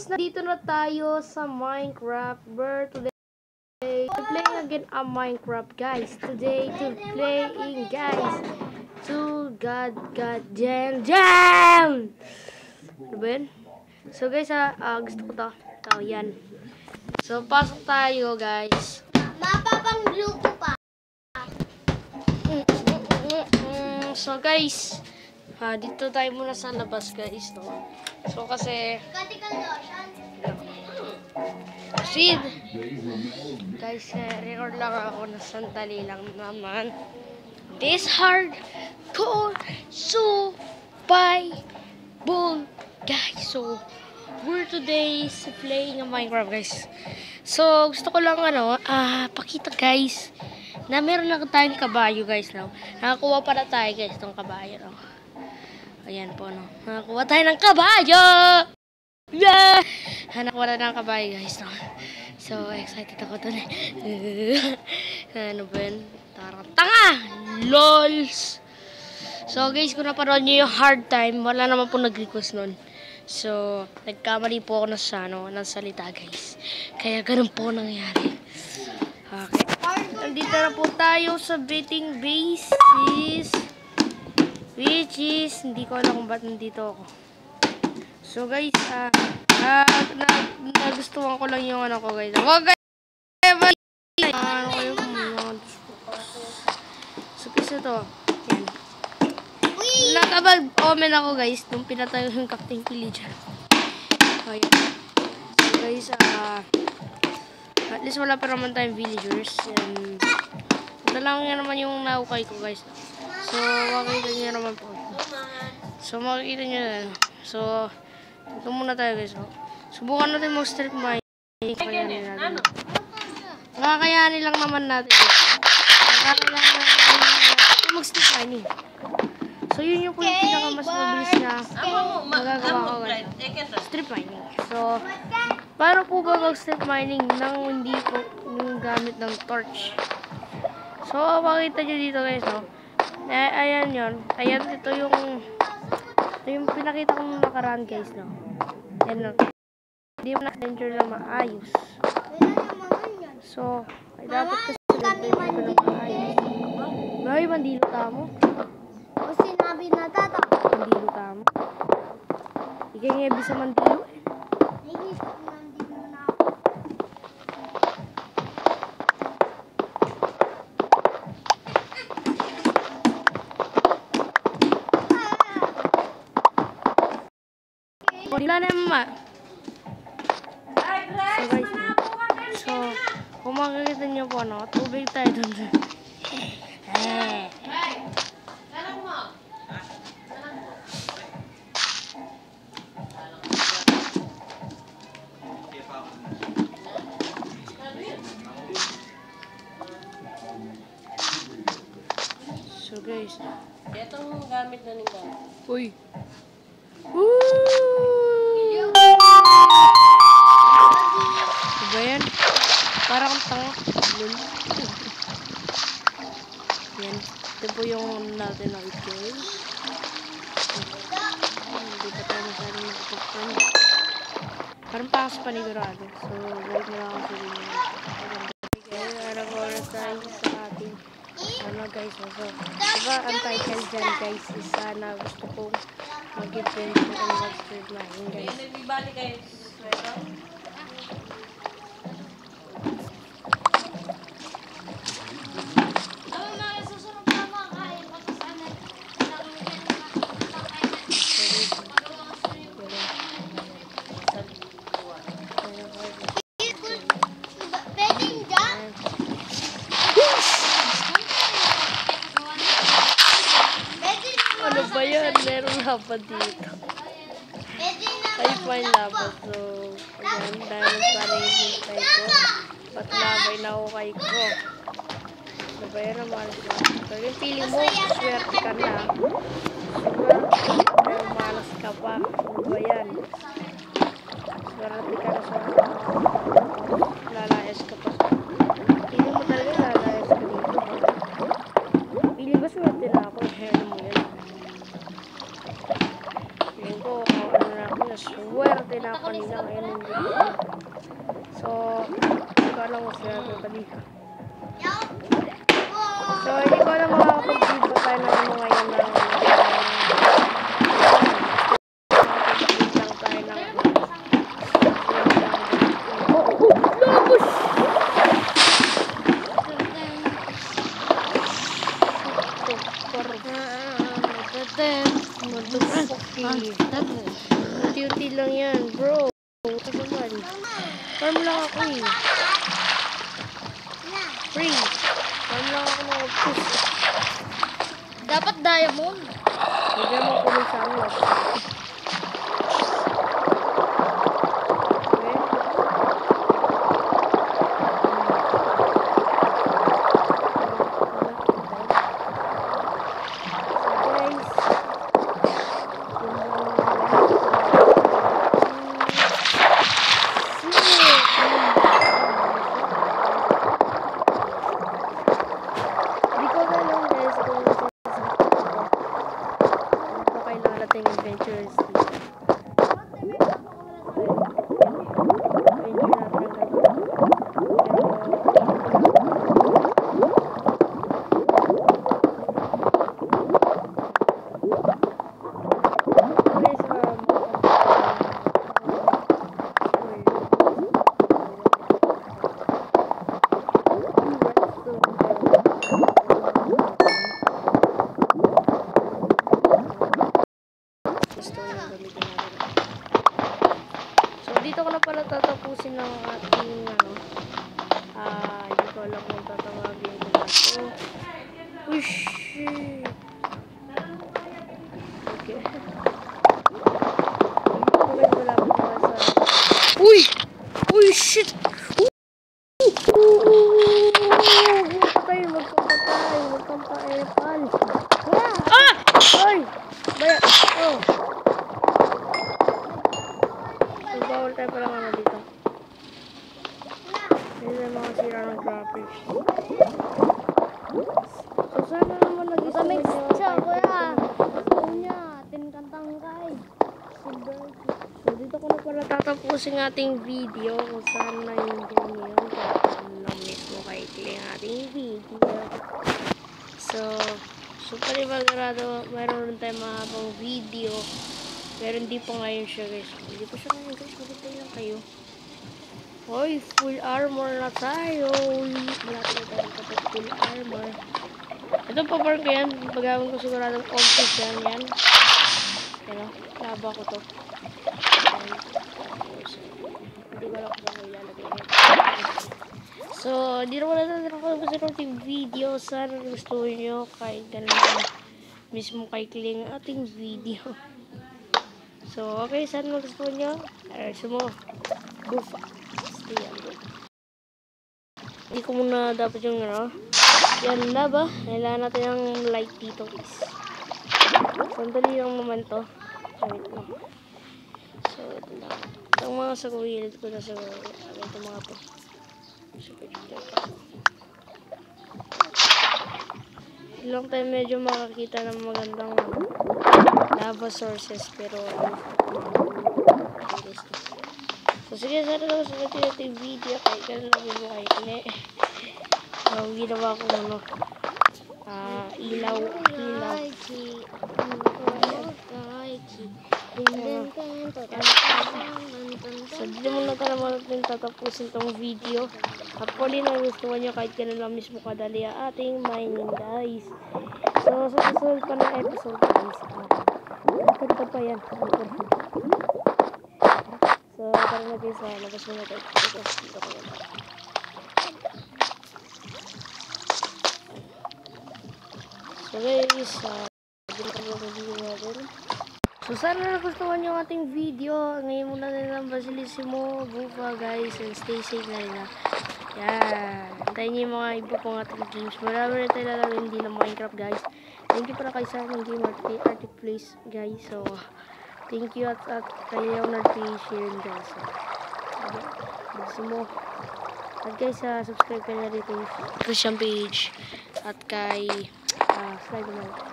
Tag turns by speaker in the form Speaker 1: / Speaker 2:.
Speaker 1: guys, nandito na tayo sa Minecraft. We're today playing again a Minecraft, guys. Today to playing, guys, to God Jam. Ano ba yun? So guys, gusto ko to. Ito, yan. So pasok tayo, guys.
Speaker 2: Mapapang luto pa.
Speaker 1: So guys, dito tayo muna sa labas, guys, no? So kasi proceed. Guys, record lang ako na sandali lang naman. This hardcore survival, guys. So we're today playing a Minecraft, guys. So gusto ko lang pakita, guys, na meron na tayong kabayo, guys, no? Nakakuha pa na tayo, guys, ng kabayo, no? Ayan po, no? Nakakuha tayo ng kabayo! Yeah! Nakakuha na ng kabayo, guys, no? So, excited ako dun, ano ba yun? Tarang tanga! LOLs! So, guys, kung naparoon nyo yung hard time, wala naman po nag-request nun. So, nagkamali po ako ng salita, guys. Kaya ganun po nangyari. Okay. Nandito na po tayo sa betting basis, which is, hindi ko alam kung ba't nandito ako. So guys, nagustuhan ko lang yung ko, guys. Wag kayo so guys, ito. Yan. Nakabag-omen ako, guys, nung pinatayo yung Captain Pillager. Ayan. So guys, at least wala pa naman tayong villagers. And ito lang nga naman yung naukay ko, guys. So, makikita nyo naman po. So, makikita nyo na. So, ito muna tayo, guys. Subukan natin mag-strip mining. Kakayanin natin. Kakayanin lang naman natin. Kakayanin natin mag-strip mining. So, yun yung po yung pinakamas mabilis na magagawa ko, guys. Strip mining. So, paano po ba mag-strip mining nang hindi po yung gamit ng torch? So, makita nyo dito, guys, no? Ayan yun. Ayan, ito yung pinakita kong nakaraan, guys, no? Ayan, no? Hindi mo na-adventure na maayos. So, ay dapat kasi na-adventure ko na maayos. Bahay, mandilo tamo.
Speaker 2: O sinabi na tata.
Speaker 1: Mandilo tamo. Ika nga bisa mandilo, eh. Wala na yung mama. So guys, kung makikita nyo po, no, tubig tayo dun. So guys,
Speaker 3: itong gamit na nito.
Speaker 1: uy. Diba yan? Parang tanga. Yan. Ito po yung natin na i-kill. Hindi pa tayo masyadong nakapagpan. Parang pakas panigurado. So, balik na lang ako sa rin. Okay, oras tayo sa ating guys. So, diba ang title dyan, guys, is sana gusto kong mag-adventure and mag-strip mining, guys.
Speaker 3: May nagbibali kayo swero?
Speaker 1: Ano ba yan? Meron laban dito. Ay, fine laban. So, ayan, dahil sana yung hintay ko. Patlabay na ako kay ko. Ano ba yan? Malas na. So, yung feeling mo, swerte ka na. Pero malas ka pa. Ano ba yan? Swerte ka na sa lalayas ka pa. Feeling mo talaga lalayas ka dito. Feeling ko swerte na ako. Ano mo yan? Feeling ko, ano na ako, na swerte na ako nila ngayon hindi ko. So, hindi ko alam kung sila ito dito. So, hindi ko alam makakapag-video tayo na ano ngayon na Duty lang yan, bro. Ito naman. Farm lang ako eh. Free. Farm lang ako ng push.
Speaker 2: Dapat diamond.
Speaker 1: Hindi mo ko sa ano. Adventures dito ko na pala tatapusin ng ating ano, hindi ko alam kung tatawagin ko na ito. Ush! Okay. Wala ko pa sa... Uy! Uy! Shit! Huwag kang patay! Huwag kang paepal! Ah! Ay! Baya! Oh! Bawal tayo pala mga dito. Hindi na mga sira ng graphics. So sana naman nag-isa
Speaker 2: Kamig
Speaker 1: nyo.
Speaker 2: siya, kuya. Gusto niya, tinkantang guys.
Speaker 1: So dito ko na pala tatapusin ating video kung saan na yung game yun. Kung lang mismo kay ang ating video. So palibagarado, mayroon tayong mahabang video. Pero hindi pa ngayon siya guys. Hindi pa siya ngayon guys. Magpapay lang kayo. Hoy, full armor na tayo. Malapit na tayo kapag full armor. Ito pa parang ko yan. Pagawin ko siguradong office yan. Yan. Yan o. Laba ko to. Hindi ko alam kung saan ko ilalagay yan. So, di naman natin ako sa ating video. Sana gusto nyo kahit ganun mismo kay Kling ating video. So, okay, saan mo gusto nyo? Gusto mo, bufa. Stay yan. Hindi ko muna dapat yung ano. Yan na ba? Kailangan natin yung light dito guys. Sandali lang naman to. Wait lang. So, ito lang. Itong mga sa kuwilid ko na sa ito mga to. Super dito pa. Ilang tayo medyo makakita ng magandang lava sources pero so sige sana lang sa ating video kahit ka lang mo kahit hindi ginawa ko ano ilaw so di mo na natin tatapusin tong video hopefully nagustuhan nyo kahit ganun lang mismo kadali ating mining guys. So sa susunod pa ng episode guys ganda pa yan. So tara na guys labas muna tayo dito ko yan. So guys so sana nagustuhan nyo ang ating video. Ngayon muna na lang Basilissimo, Bufa guys, and stay safe na rin. Yan. Antayin nyo yung mga iba pong ating games. Marami rin tayo lalawin hindi lang Minecraft guys. Thank you pala kay Simon Game Arctic Place guys. So thank you at kay Leonard Sharon guys. Basilissimo. At guys, subscribe kayo na dito sa siyang page. At kay Slide